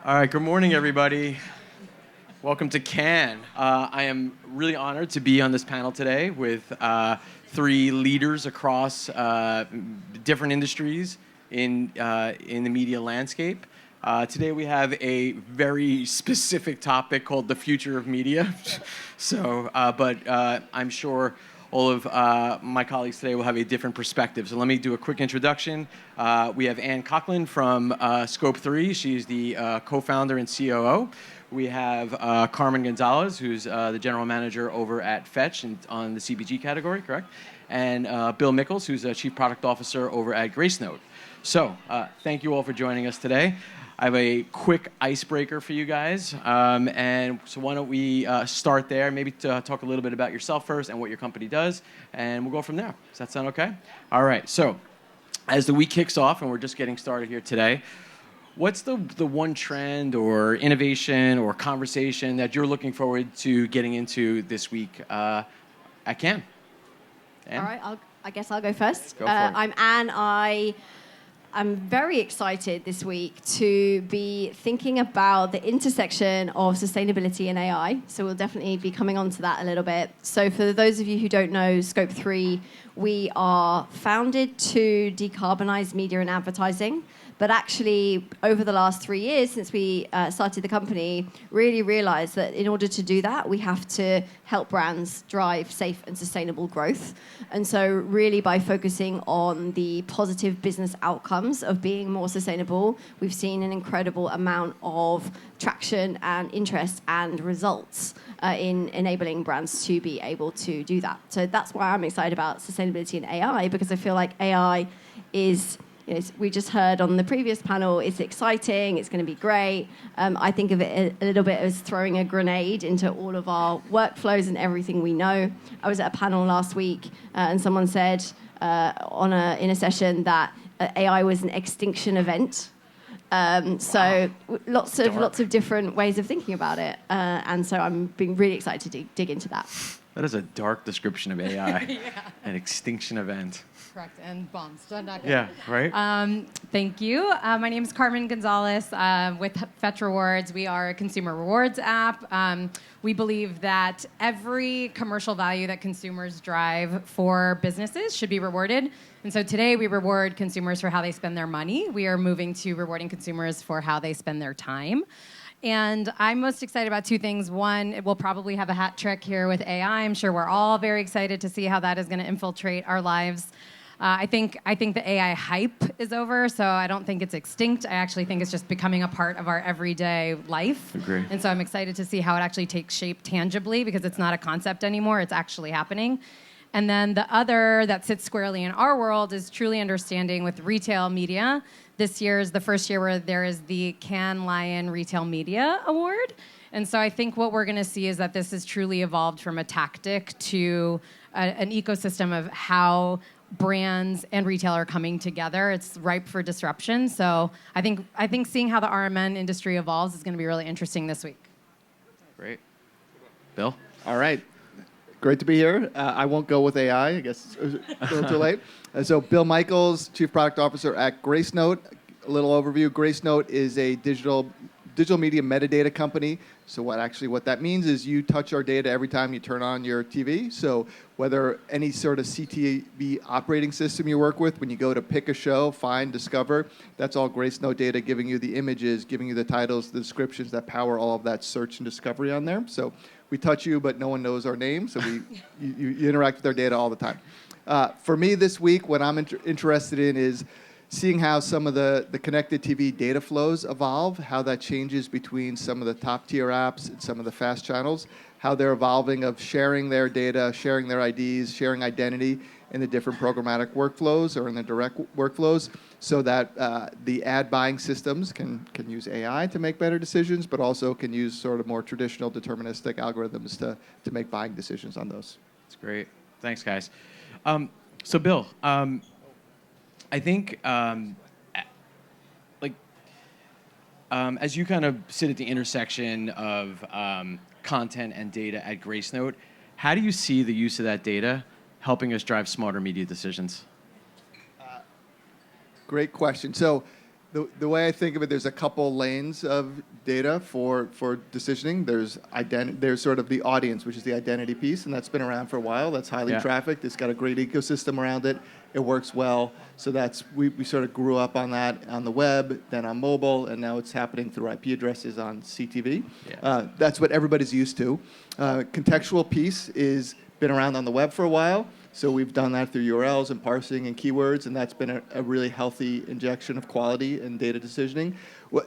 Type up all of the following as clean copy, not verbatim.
All right, good morning, everybody. Welcome to Cannes. I am really honored to be on this panel today with three leaders across different industries in the media landscape. Today we have a very specific topic called the future of media. But I'm sure all of my colleagues today will have a different perspective. So let me do a quick introduction. We have Coghlan from Scope 3. She's the co-founder and COO. We have Carmen Gonzalez, who's the general manager over at Fetch and on the CPG category, correct? And Bill Michels, who's the chief product officer over at Gracenote. So thank you all for joining us today. I have a quick icebreaker for you guys. And so why don't we start there, maybe to talk a little bit about yourself first and what your company does, and we'll go from there. Does that sound okay? All right, so as the week kicks off, and we're just getting started here today, what's the one trend or innovation or conversation that you're looking forward to getting into this week at Cannes? Anne? All right, I guess I'll go first. Go for it. I'm Anne. I'm very excited this week to be thinking about the intersection of sustainability and AI. So we'll definitely be coming on to that a little bit. So for those of you who don't know Scope 3, we are founded to decarbonize media and advertising. But actually, over the last 3 years since we started the company, really realized that in order to do that, we have to help brands drive safe and sustainable growth. And so really by focusing on the positive business outcomes of being more sustainable, we've seen an incredible amount of traction and interest and results in enabling brands to be able to do that. So that's why I'm excited about sustainability and AI, because I feel like AI is... we just heard on the previous panel, it's exciting, it's going to be great. I think of it a little bit as throwing a grenade into all of our workflows and everything we know. I was at a panel last week and someone said in a session that AI was an extinction event. So lots of different ways of thinking about it. And so I'm being really excited to dig into that. That is a dark description of AI, Yeah. An extinction event. Correct, and bombs. So not good. Yeah, right? Thank you. My name is Carmen Gonzalez with Fetch Rewards. We are a consumer rewards app. We believe that every commercial value that consumers drive for businesses should be rewarded. And so today we reward consumers for how they spend their money. We are moving to rewarding consumers for how they spend their time. And I'm most excited about two things. One, we'll probably have a hat trick here with AI. I'm sure we're all very excited to see how that is going to infiltrate our lives. I think the AI hype is over, so I don't think it's extinct. I actually think it's just becoming a part of our everyday life. Agree. And so I'm excited to see how it actually takes shape tangibly, because it's not a concept anymore, it's actually happening. And then the other that sits squarely in our world is truly understanding with retail media. This year is the first year where there is the Cannes Lion Retail Media Award. And so I think what we're going to see is that this has truly evolved from a tactic to an ecosystem of how brands and retail are coming together. It's ripe for disruption. So I think seeing how the RMN industry evolves is going to be really interesting this week. Great. Bill? All right. Great to be here. I won't go with AI. I guess it's a little too late. So Bill Michels, Chief Product Officer at Gracenote. A little overview. Gracenote is a digital media metadata company. So what that means is you touch our data every time you turn on your TV. So whether any sort of CTV operating system you work with, when you go to pick a show, find, discover, that's all Gracenote data, giving you the images, giving you the titles, the descriptions that power all of that search and discovery on there. So we touch you, but no one knows our name. So you interact with our data all the time. For me this week, what I'm interested in is seeing how some of the connected TV data flows evolve, how that changes between some of the top-tier apps and some of the fast channels, how they're evolving of sharing their data, sharing their IDs, sharing identity in the different programmatic workflows or in the direct workflows, so that the ad buying systems can use AI to make better decisions, but also can use sort of more traditional deterministic algorithms to make buying decisions on those. That's great. Thanks, guys. So Bill, I think, as you kind of sit at the intersection of content and data at Gracenote, how do you see the use of that data helping us drive smarter media decisions? Great question. So The way I think of it, there's a couple lanes of data for decisioning. There's sort of the audience, which is the identity piece, and that's been around for a while. That's highly trafficked. It's got a great ecosystem around it. It works well. So we sort of grew up on that on the web, then on mobile, and now it's happening through IP addresses on CTV. Yeah. That's what everybody's used to. Contextual piece is been around on the web for a while. So we've done that through URLs and parsing and keywords, and that's been a really healthy injection of quality and data decisioning.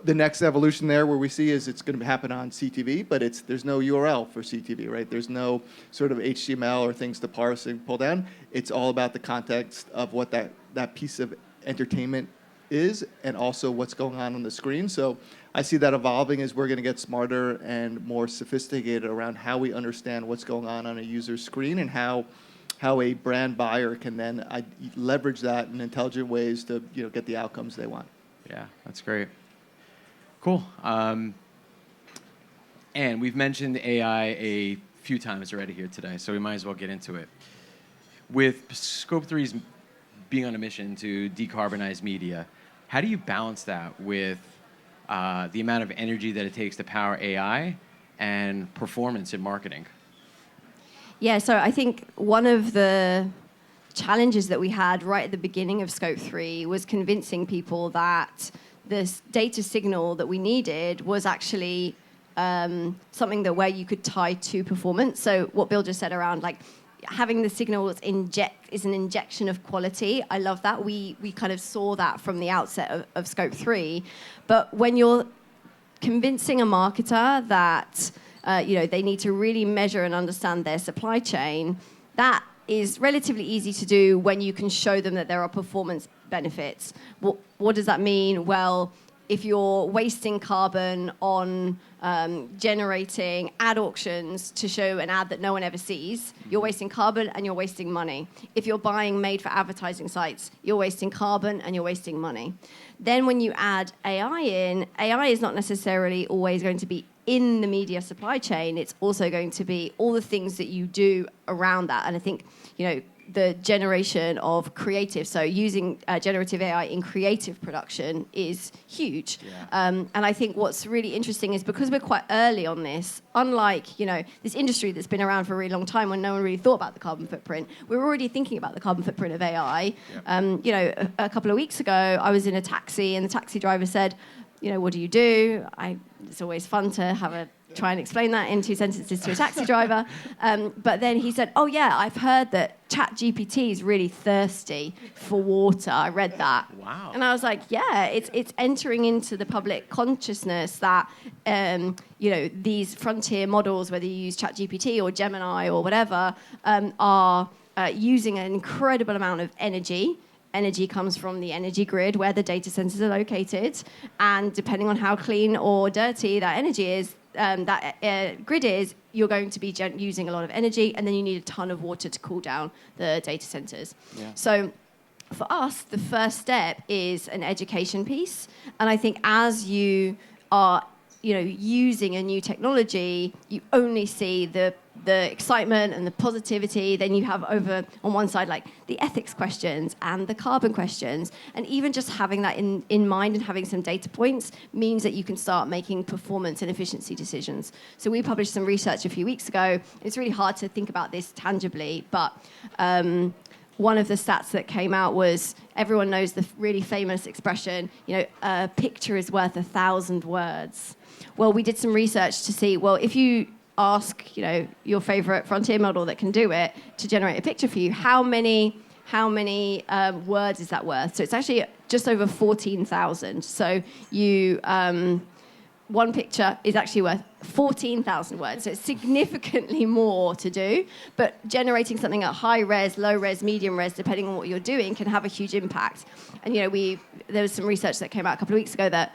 The next evolution there where we see is it's going to happen on CTV, but there's no URL for CTV, right? There's no sort of HTML or things to parse and pull down. It's all about the context of what that piece of entertainment is and also what's going on the screen. So I see that evolving as we're going to get smarter and more sophisticated around how we understand what's going on a user's screen and how a brand buyer can then leverage that in intelligent ways to get the outcomes they want. Yeah, that's great. Cool. And we've mentioned AI a few times already here today, so we might as well get into it. With Scope 3's being on a mission to decarbonize media, how do you balance that with the amount of energy that it takes to power AI and performance in marketing? Yeah, so I think one of the challenges that we had right at the beginning of Scope 3 was convincing people that this data signal that we needed was actually something where you could tie to performance. So what Bill just said around having the signal is an injection of quality. I love that. We kind of saw that from the outset of Scope 3. But when you're convincing a marketer that they need to really measure and understand their supply chain, that is relatively easy to do when you can show them that there are performance benefits. What does that mean? Well, if you're wasting carbon on generating ad auctions to show an ad that no one ever sees, you're wasting carbon and you're wasting money. If you're buying made-for-advertising sites, you're wasting carbon and you're wasting money. Then when you add AI in, AI is not necessarily always going to be in the media supply chain. It's also going to be all the things that you do around that. And I think, the generation of creative, so using generative AI in creative production is huge. Yeah. And I think what's really interesting is because we're quite early on this, unlike, this industry that's been around for a really long time when no one really thought about the carbon footprint, we're already thinking about the carbon footprint of AI. Yeah. A couple of weeks ago, I was in a taxi and the taxi driver said, what do you do? It's always fun to try and explain that in 2 sentences to a taxi driver. But then he said, oh yeah, I've heard that ChatGPT is really thirsty for water. I read that. Wow. And I was like, yeah, it's entering into the public consciousness that, these frontier models, whether you use ChatGPT or Gemini or whatever, are using an incredible amount of energy. Energy comes from the energy grid where the data centers are located. And depending on how clean or dirty that energy is, grid is, you're going to be using a lot of energy, and then you need a ton of water to cool down the data centers. Yeah. So for us, the first step is an education piece. And I think as you are using a new technology, you only see the excitement and the positivity. Then you have over on one side the ethics questions and the carbon questions, and even just having that in mind and having some data points means that you can start making performance and efficiency decisions. So we published some research a few weeks ago. It's really hard to think about this tangibly, but one of the stats that came out was, everyone knows the really famous expression, a picture is worth 1,000 words. Well, we did some research to see, if you ask, your favorite frontier model that can do it to generate a picture for you, how many words is that worth? So it's actually just over 14,000. So one picture is actually worth 14,000 words. So it's significantly more to do, but generating something at high res, low res, medium res, depending on what you're doing, can have a huge impact. And there was some research that came out a couple of weeks ago that,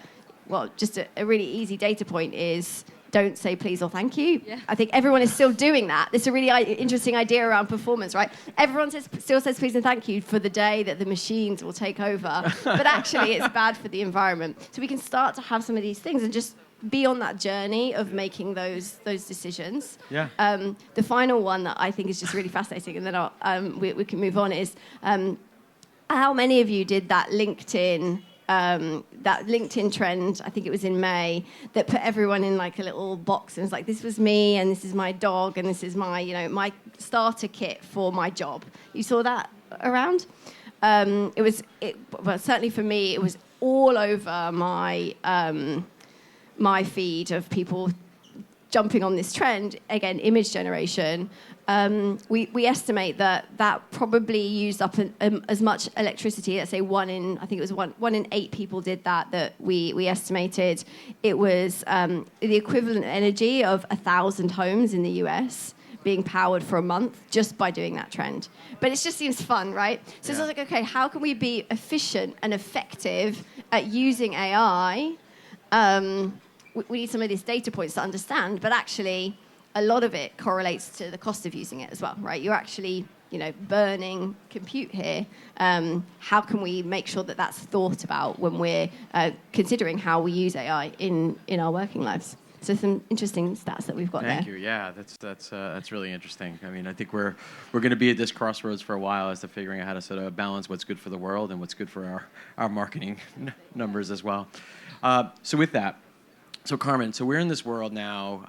just a really easy data point is don't say please or thank you. Yeah. I think everyone is still doing that. It's a really interesting idea around performance, right? Everyone still says please and thank you for the day that the machines will take over. But actually, it's bad for the environment. So we can start to have some of these things and just be on that journey of making those decisions. Yeah. The final one that I think is just really fascinating, and then we can move on, is how many of you did that LinkedIn that LinkedIn trend, I think it was in May, that put everyone in like a little box and it's like, this was me and this is my dog and this is my, my starter kit for my job. You saw that around? Well, certainly for me, it was all over my my feed of people jumping on this trend. Again, image generation. We estimate that probably used up as much electricity. Let's say one in 8 people did that we estimated. It was the equivalent energy of 1,000 homes in the US being powered for a month just by doing that trend. But it just seems fun, right? So it's like, okay, how can we be efficient and effective at using AI? We need some of these data points to understand, but actually a lot of it correlates to the cost of using it as well, right? You're actually, burning compute here. How can we make sure that that's thought about when we're considering how we use AI in our working lives? So some interesting stats that we've got there. Thank you. Yeah, that's really interesting. I mean, I think we're going to be at this crossroads for a while as to figuring out how to sort of balance what's good for the world and what's good for our marketing numbers as well. So with that, Carmen, we're in this world now,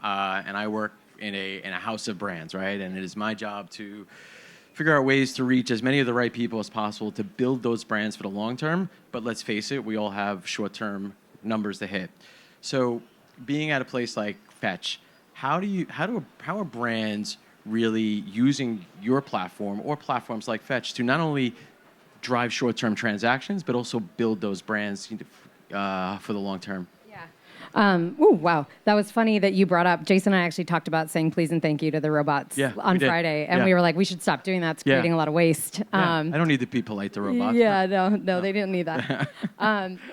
and I work in a house of brands, right? And it is my job to figure out ways to reach as many of the right people as possible to build those brands for the long term. But let's face it, we all have short-term numbers to hit. So being at a place like Fetch, how are brands really using your platform or platforms like Fetch to not only drive short-term transactions, but also build those brands for the long term? Wow. That was funny that you brought up. Jason and I actually talked about saying please and thank you to the robots on Friday. And we were like, we should stop doing that. It's creating a lot of waste. I don't need to be polite to robots. No, they didn't need that.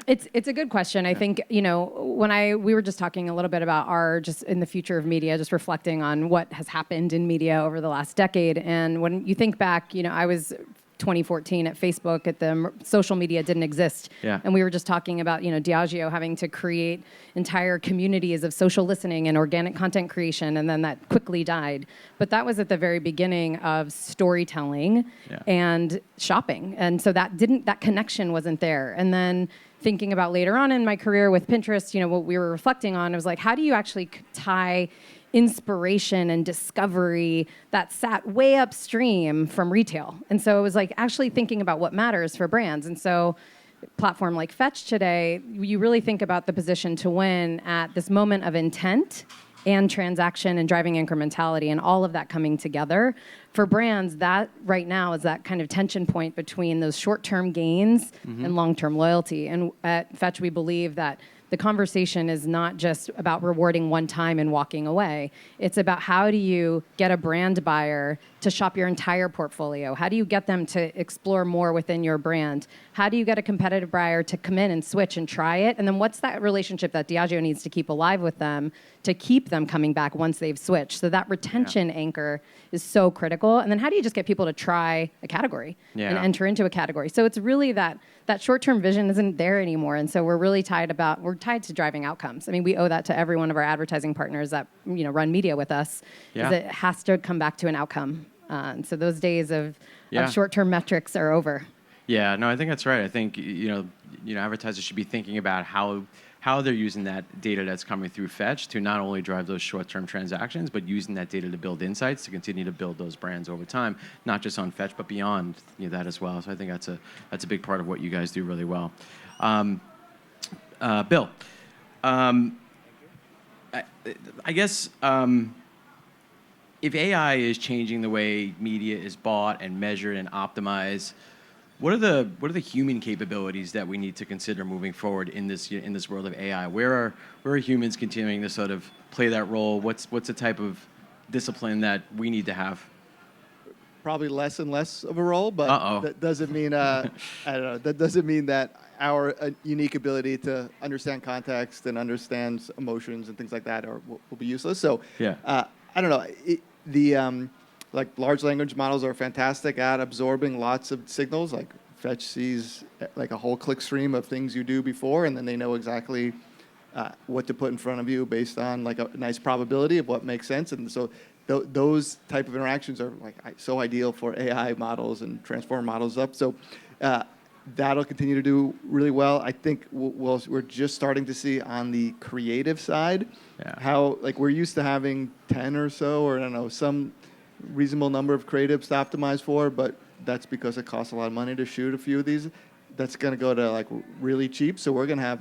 It's a good question. I think, when we were just talking a little bit about just in the future of media, just reflecting on what has happened in media over the last decade. And when you think back, I was 2014 at Facebook, at the social media didn't exist. Yeah. And we were just talking about, Diageo having to create entire communities of social listening and organic content creation, and then that quickly died. But that was at the very beginning of storytelling and shopping. And so that connection wasn't there. And then thinking about later on in my career with Pinterest, what we were reflecting on, it was like, how do you actually tie inspiration and discovery that sat way upstream from retail? And so it was like actually thinking about what matters for brands. And so a platform like Fetch today, you really think about the position to win at this moment of intent and transaction and driving incrementality and all of that coming together. For brands, that right now is that kind of tension point between those short-term gains and long-term loyalty. And at Fetch, we believe that the conversation is not just about rewarding one time and walking away. It's about how do you get a brand buyer to shop your entire portfolio? How do you get them to explore more within your brand? How do you get a competitive buyer to come in and switch and try it? And then what's that relationship that Diageo needs to keep alive with them to keep them coming back once they've switched? So that retention anchor is so critical. And then how do you just get people to try a category and enter into a category? So it's really that short-term vision isn't there anymore. And so we're really tied to driving outcomes. I mean, we owe that to every one of our advertising partners that run media with us. Is it has to come back to an outcome. And so those days of short-term metrics are over. Yeah, no, I think that's right. I think advertisers should be thinking about how they're using that data that's coming through Fetch to not only drive those short-term transactions, but using that data to build insights to continue to build those brands over time, not just on Fetch, but beyond that as well. So I think that's a big part of what you guys do really well. Bill, I guess if AI is changing the way media is bought and measured and optimized, what are the human capabilities that we need to consider moving forward in this world of AI? Where are humans continuing to sort of play that role? What's the type of discipline that we need to have? Probably less and less of a role, but that doesn't mean I don't know. That doesn't mean that our unique ability to understand context and understand emotions and things like that will be useless. So I don't know. Like large language models are fantastic at absorbing lots of signals. Like Fetch sees like a whole click stream of things you do before, and then they know exactly what to put in front of you based on like a nice probability of what makes sense. And so those type of interactions are like so ideal for AI models and transform models up. So that'll continue to do really well. I think we're just starting to see on the creative side how, like, we're used to having 10 or so, or I don't know, some reasonable number of creatives to optimize for, but that's because it costs a lot of money to shoot a few of these. That's going to go to like really cheap. So we're going to have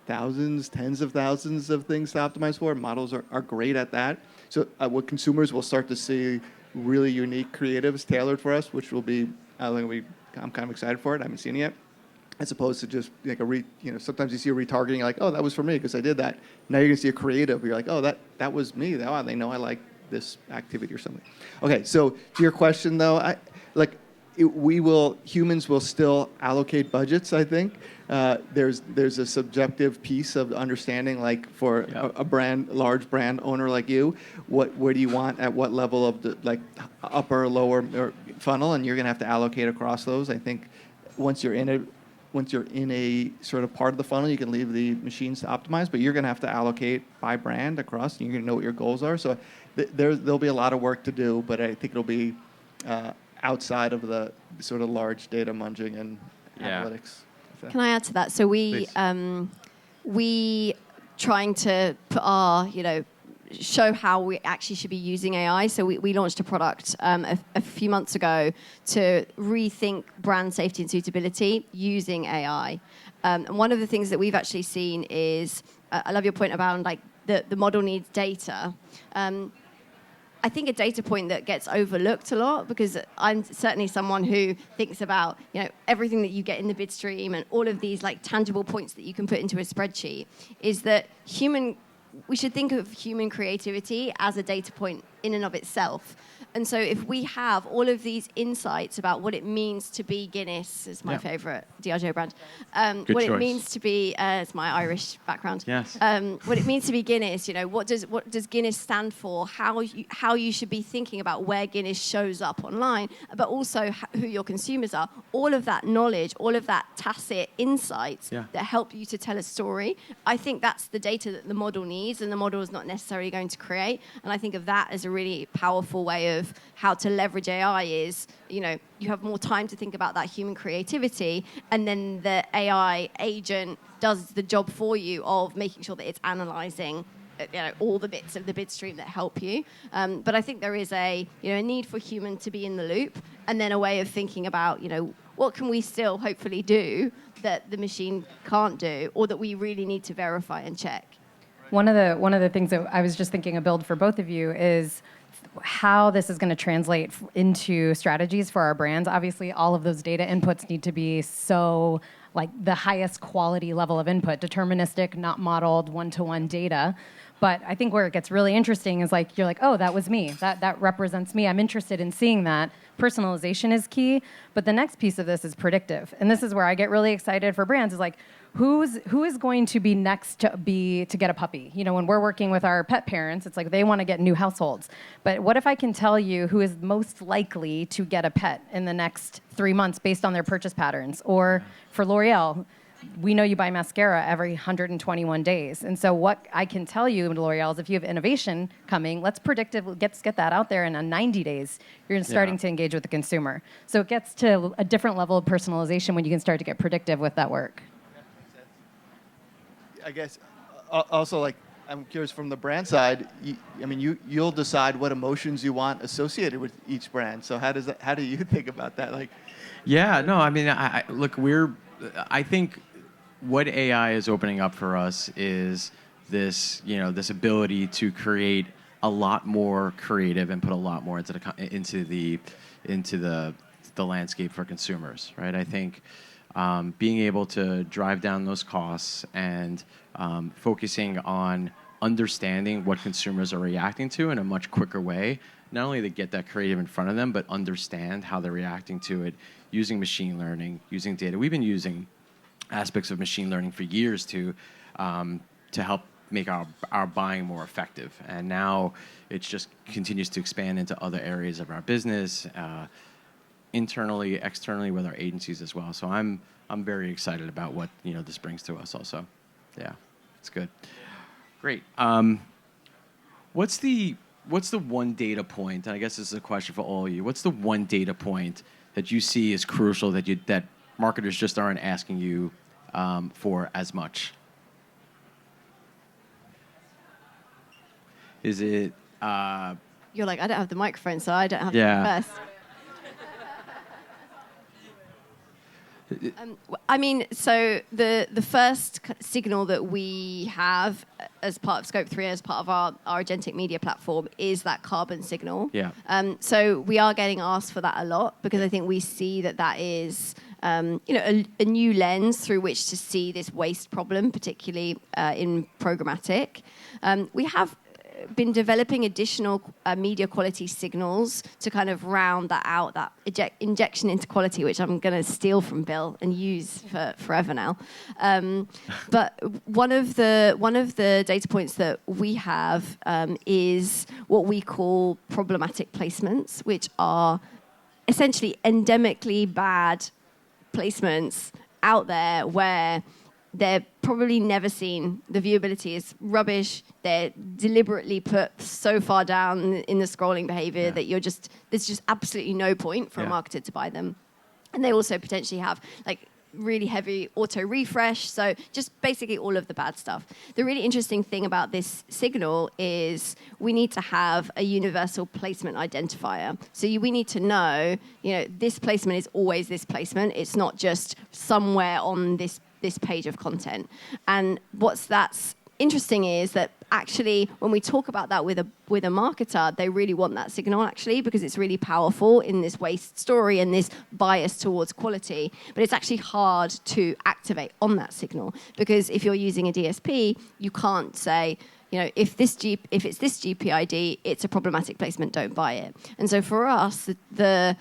thousands, tens of thousands of things to optimize for. Models are great at that. So what consumers will start to see really unique creatives tailored for us, which will be, I'm kind of excited for it. I haven't seen it yet. As opposed to just like sometimes you see a retargeting, you're like, oh, that was for me because I did that. Now you're going to see a creative. You're like, oh, that was me. Oh, they know I like this activity or something. Okay, so to your question though, humans will still allocate budgets, I think. There's a subjective piece of understanding, like for a large brand owner like you, where do you want at what level of the like upper, lower or funnel, and you're going to have to allocate across those. I think once you're in a sort of part of the funnel, you can leave the machines to optimize, but you're going to have to allocate by brand across, and you're going to know what your goals are. So there'll be a lot of work to do, but I think it'll be outside of the sort of large data munging and analytics. Can I add to that? So we trying to put our, show how we actually should be using AI. So we launched a product a few months ago to rethink brand safety and suitability using AI. And one of the things that we've actually seen is, I love your point about like the model needs data. I think a data point that gets overlooked a lot, because I'm certainly someone who thinks about everything that you get in the bid stream and all of these like tangible points that you can put into a spreadsheet, is that we should think of human creativity as a data point in and of itself. And so if we have all of these insights about what it means to be Guinness, is my favorite Diageo brand, what it means to be, it's my Irish background. Yes. What it means to be Guinness, what does Guinness stand for? How you should be thinking about where Guinness shows up online, but also who your consumers are. All of that knowledge, all of that tacit insights that help you to tell a story. I think that's the data that the model needs, and the model is not necessarily going to create. And I think of that as a really powerful way of how to leverage AI is, you have more time to think about that human creativity, and then the AI agent does the job for you of making sure that it's analyzing all the bits of the bid stream that help you. But I think there is a need for human to be in the loop, and then a way of thinking about, what can we still hopefully do that the machine can't do, or that we really need to verify and check. One of the things that I was just thinking a build for both of you is how this is going to translate into strategies for our brands. Obviously, all of those data inputs need to be so like the highest quality level of input, deterministic, not modeled, one-to-one data. But I think where it gets really interesting is like, you're like, oh, that was me. That represents me. I'm interested in seeing that. Personalization is key. But the next piece of this is predictive. And this is where I get really excited for brands, is like, who is going to be next to get a puppy? When we're working with our pet parents, it's like they want to get new households. But what if I can tell you who is most likely to get a pet in the next 3 months based on their purchase patterns? Or for L'Oreal, we know you buy mascara every 121 days. And so what I can tell you, L'Oreal, is if you have innovation coming, let's get that out there, and in 90 days, you're starting to engage with the consumer. So it gets to a different level of personalization when you can start to get predictive with that work. I guess also, like, I'm curious from the brand side. You'll decide what emotions you want associated with each brand. So how do you think about that? Like, I think what AI is opening up for us is this ability to create a lot more creative and put a lot more into the landscape for consumers, right? I think. Being able to drive down those costs and focusing on understanding what consumers are reacting to in a much quicker way, not only to get that creative in front of them, but understand how they're reacting to it using machine learning, using data. We've been using aspects of machine learning for years to help make our buying more effective. And now it just continues to expand into other areas of our business, internally, externally, with our agencies as well. So I'm very excited about what this brings to us also. Yeah, it's good. Great. What's the one data point? And I guess this is a question for all of you. What's the one data point that you see is crucial that marketers just aren't asking you for as much? Is it? You're like, I don't have the microphone, so I don't have to Yeah. go first. I mean, so the first signal that we have as part of Scope 3, as part of our agentic media platform, is that carbon signal. Yeah. So we are getting asked for that a lot because I think we see that is a new lens through which to see this waste problem, particularly in programmatic. We have been developing additional media quality signals to kind of round that out, that injection into quality, which I'm going to steal from Bill and use for forever now. But one of the data points that we have is what we call problematic placements, which are essentially endemically bad placements out there where they're probably never seen. The viewability is rubbish. They're deliberately put so far down in the scrolling behavior that there's just absolutely no point for a marketer to buy them. And they also potentially have like really heavy auto refresh. So just basically all of the bad stuff. The really interesting thing about this signal is we need to have a universal placement identifier. So we need to know, this placement is always this placement. It's not just somewhere on this page of content. And that's interesting is that actually when we talk about that with a marketer, they really want that signal actually because it's really powerful in this waste story and this bias towards quality. But it's actually hard to activate on that signal because if you're using a DSP, you can't say, if it's this GPID, it's a problematic placement, don't buy it. And so for us, the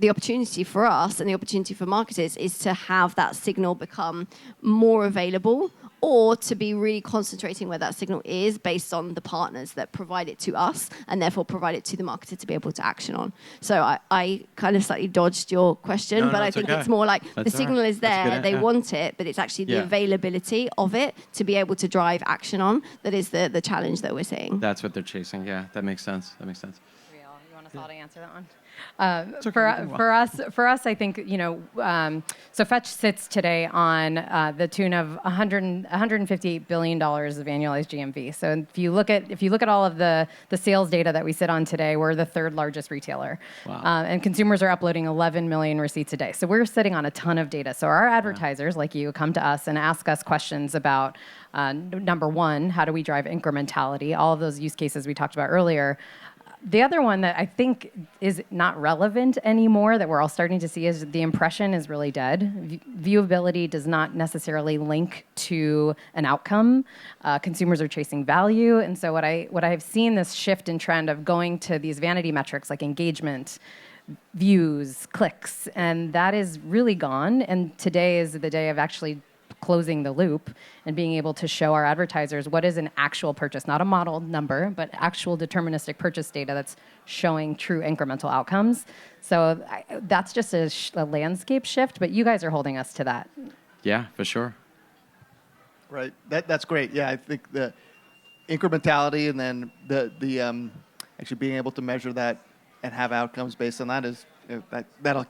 opportunity for us and the opportunity for marketers is to have that signal become more available or to be really concentrating where that signal is based on the partners that provide it to us and therefore provide it to the marketer to be able to action on. So I kind of slightly dodged your question, but I think it's more like the signal is there, they want it, but it's actually the availability of it to be able to drive action on that is the challenge that we're seeing. That's what they're chasing. Yeah, that makes sense. You want us all to answer that one? For us, I think so Fetch sits today on the tune of $158 billion of annualized GMV. So if you look at all of the sales data that we sit on today, we're the third largest retailer. Wow. And consumers are uploading 11 million receipts a day. So we're sitting on a ton of data. So our advertisers, like you, come to us and ask us questions about number one, how do we drive incrementality? All of those use cases we talked about earlier. The other one that I think is not relevant anymore that we're all starting to see is the impression is really dead. Viewability does not necessarily link to an outcome. Consumers are chasing value. And so what I've seen this shift in trend of going to these vanity metrics like engagement, views, clicks, and that is really gone. And today is the day of actually closing the loop and being able to show our advertisers what is an actual purchase, not a model number, but actual deterministic purchase data that's showing true incremental outcomes. So that's just a landscape shift, but you guys are holding us to that. Yeah, for sure. Right. That's great. Yeah, I think the incrementality and then the actually being able to measure that and have outcomes based on that is that'll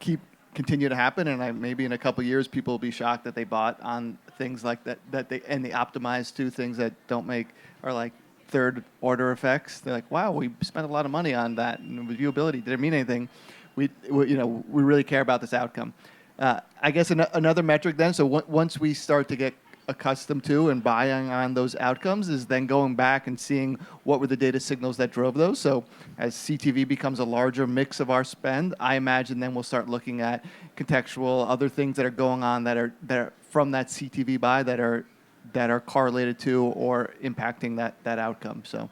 continue to happen, and maybe in a couple of years, people will be shocked that they bought on things like that they optimize to things that are like third order effects. They're like, wow, we spent a lot of money on that, and viewability didn't mean anything. We really care about this outcome. I guess another metric then. So once we start to get accustomed to and buying on those outcomes is then going back and seeing what were the data signals that drove those. So as CTV becomes a larger mix of our spend, I imagine then we'll start looking at contextual, other things that are going on that are from that CTV buy that are correlated to or impacting that outcome. So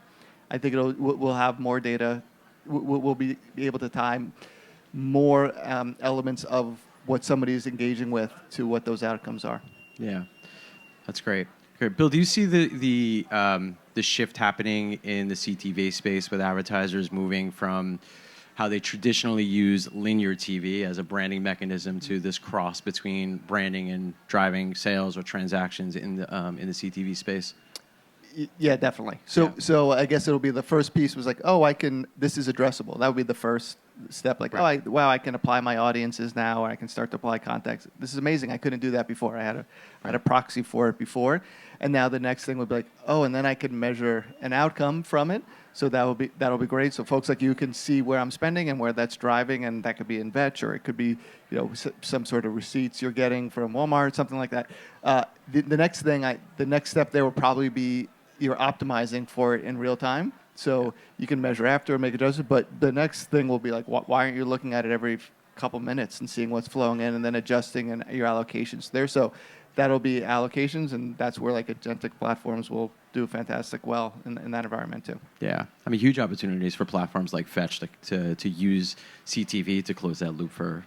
I think we'll have more data. We'll be able to tie more elements of what somebody is engaging with to what those outcomes are. Yeah. That's great. Great. Bill, do you see the shift happening in the CTV space with advertisers moving from how they traditionally use linear TV as a branding mechanism to this cross between branding and driving sales or transactions in the CTV space? Yeah, definitely. So I guess it'll be the first piece was like, this is addressable. That would be the first step like, Right. I can apply my audiences now, or I can start to apply context. This is amazing. I couldn't do that before. I had a proxy for it before, and now the next thing would be like, oh, and then I can measure an outcome from it. So that'll be great. So folks like you can see where I'm spending and where that's driving, and that could be in Vetch, or it could be some sort of receipts you're getting from Walmart, something like that. The next step there will probably be you're optimizing for it in real time. So you can measure after and make adjustments. But the next thing will be like, why aren't you looking at it every couple minutes and seeing what's flowing in and then adjusting and your allocations there? So that'll be allocations, and that's where like agentic platforms will do fantastic well in that environment too. Yeah, I mean, huge opportunities for platforms like Fetch to use CTV to close that loop for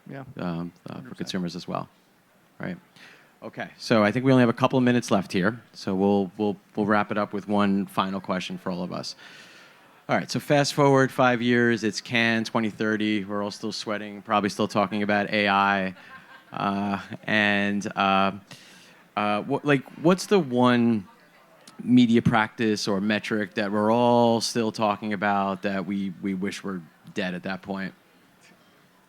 consumers as well, right? Okay, so I think we only have a couple of minutes left here, so we'll wrap it up with one final question for all of us. All right, so fast forward 5 years, it's Cannes 2030. We're all still sweating, probably still talking about AI, what's the one media practice or metric that we're all still talking about that we wish were dead at that point?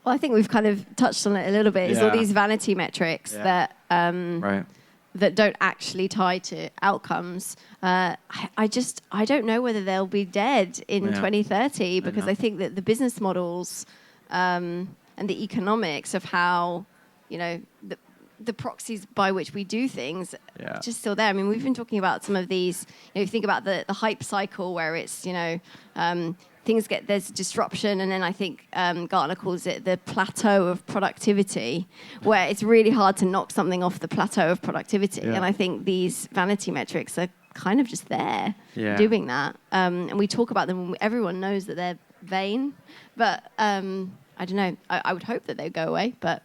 Well, I think we've kind of touched on it a little bit. It's all these vanity metrics that that don't actually tie to outcomes. I don't know whether they'll be dead in 2030 because I think that the business models and the economics of how the proxies by which we do things are just still there. I mean, we've been talking about some of these. You think about the hype cycle where it's there's disruption, and then I think Gartner calls it the plateau of productivity, where it's really hard to knock something off the plateau of productivity. And I think these vanity metrics are kind of just there doing that. And we talk about them, and everyone knows that they're vain. But I don't know. I would hope that they go away, but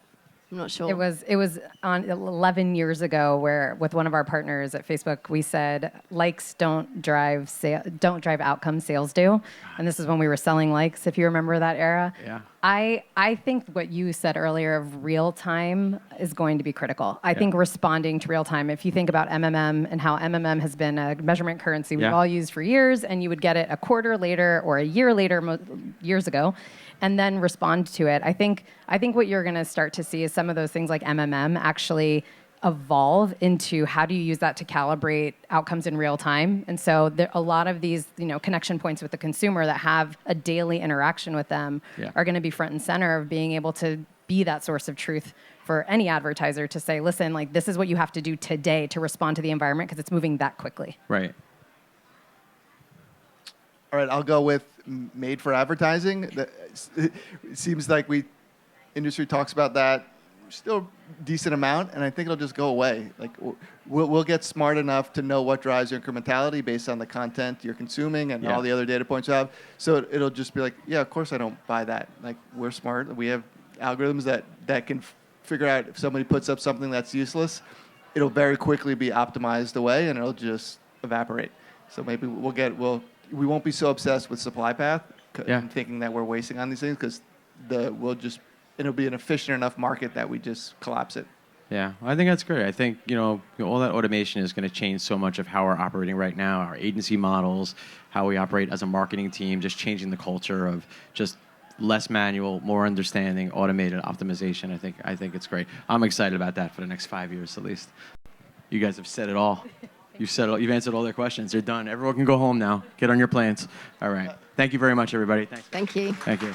I'm not sure. It was on 11 years ago where with one of our partners at Facebook, we said likes don't drive outcomes, sales do. And this is when we were selling likes, if you remember that era. Yeah. I think what you said earlier of real time is going to be critical. I think responding to real time, if you think about MMM and how MMM has been a measurement currency we've all used for years, and you would get it a quarter later or a year later, years ago, and then respond to it. I think what you're going to start to see is some of those things like MMM actually evolve into how do you use that to calibrate outcomes in real time. And so there, a lot of these connection points with the consumer that have a daily interaction with them are going to be front and center of being able to be that source of truth for any advertiser to say, listen, like this is what you have to do today to respond to the environment because it's moving that quickly. Right. All right, I'll go with made for advertising. It seems like industry talks about that still decent amount, and I think it'll just go away. Like we'll get smart enough to know what drives your incrementality based on the content you're consuming and all the other data points you have. So it'll just be like, yeah, of course I don't buy that. Like we're smart. We have algorithms that can figure out if somebody puts up something that's useless, it'll very quickly be optimized away and it'll just evaporate. So maybe we won't be so obsessed with supply path and thinking that we're wasting on these things because it'll be an efficient enough market that we just collapse it. Yeah, I think that's great. I think all that automation is going to change so much of how we're operating right now, our agency models, how we operate as a marketing team, just changing the culture of just less manual, more understanding, automated optimization. I think it's great. I'm excited about that for the next 5 years at least. You guys have said it all. You've answered all their questions. They're done. Everyone can go home now. Get on your planes. All right. Thank you very much, everybody. Thanks. Thank you. Thank you.